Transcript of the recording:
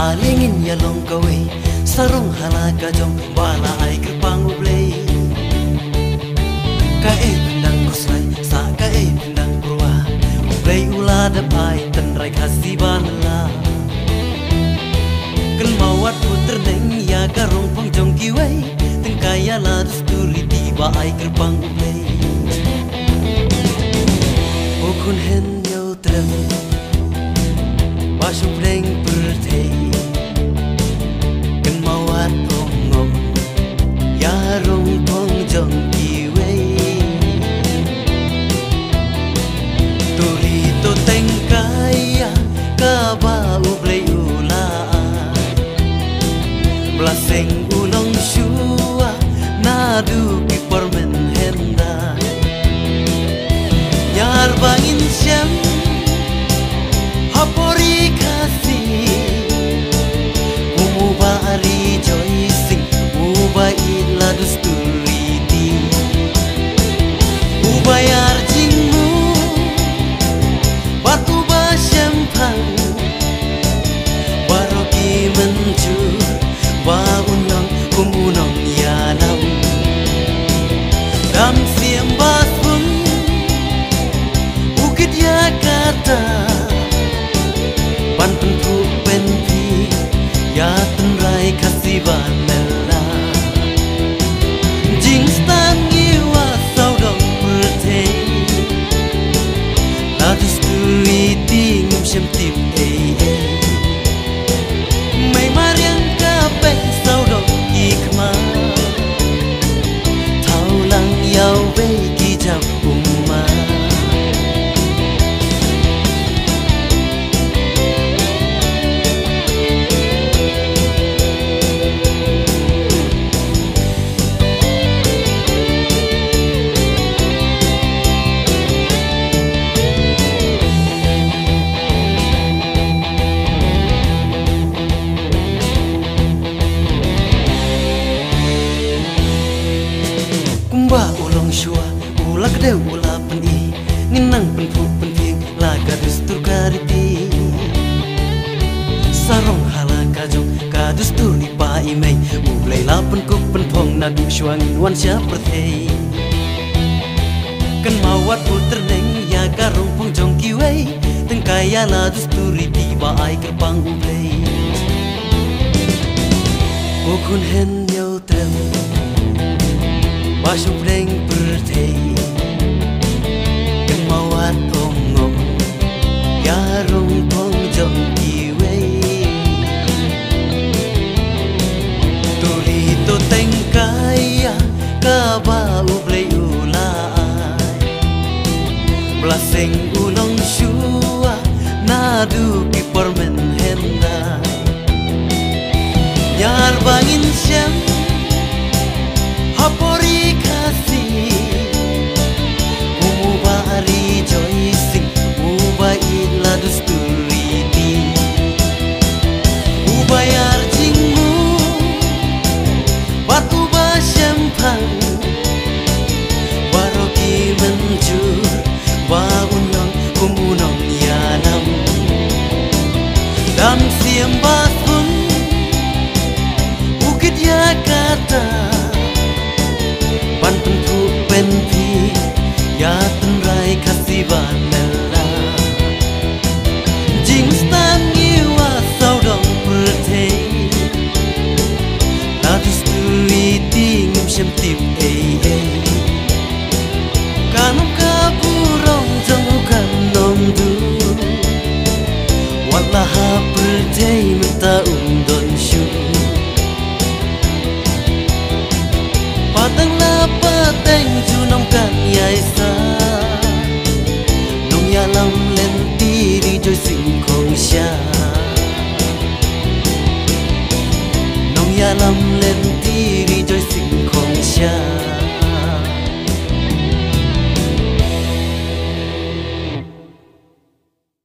alingin ya long kawe sarong halaka jong bala ai kerpang ublei ka pendang kuslai sa ka pendang purwa ublei ulada pai tenrai khasiban la kan mawat puter neng ya karong pang jong kiwei tengkaya la dusturi tiba ai kerpang ublei okun hen yau trem Basung preng bertei Kan mawat ongong Ya rong pong jong kiwei Turito tengkaya Kaba ublei ula Blaseng ulong shua Nadu kipormen henda Nyar bangin syam Hapori kasih Umubah rejoicing Ubah ila dusturiti Ubah yarjingmu Batubah syampang Baroki mencur Baunang kumunang yanam Dam siam basbun Bukit Jakarta Pan pentu penpi ya tenrai kasiban mela jing stan giwa saudong pertei la dusturi tingum syamtim mai mariang kape saudong ikma taulang yau bei kijab umma Ba ulong shua ulak de ula peni ninang penfu penting laga dustur kariti sarong halaka jong ka dustur ni pa imei ublei lapen kuk penpong nadu shuangin wan sya pertei kan mawat puter neng ya karong pong jong kiwei tengkaya la dusturi tiba ai kerpang ublei ukun hen yau trem Basung preng bertei Kan mawat ongong Ya rong pong jong kiwei Turito tengkaya Kaba ublei ulai Blaseng ulong shua Nadu kipormen henda Nyar bangin syam Hapori kasih Umubah rejoicing Ubah ila dusturiti Ubah yarjingmu Batubah syampang Baroki mencur Baunang kumunang yanam Dam siam basbun Bukit Jakarta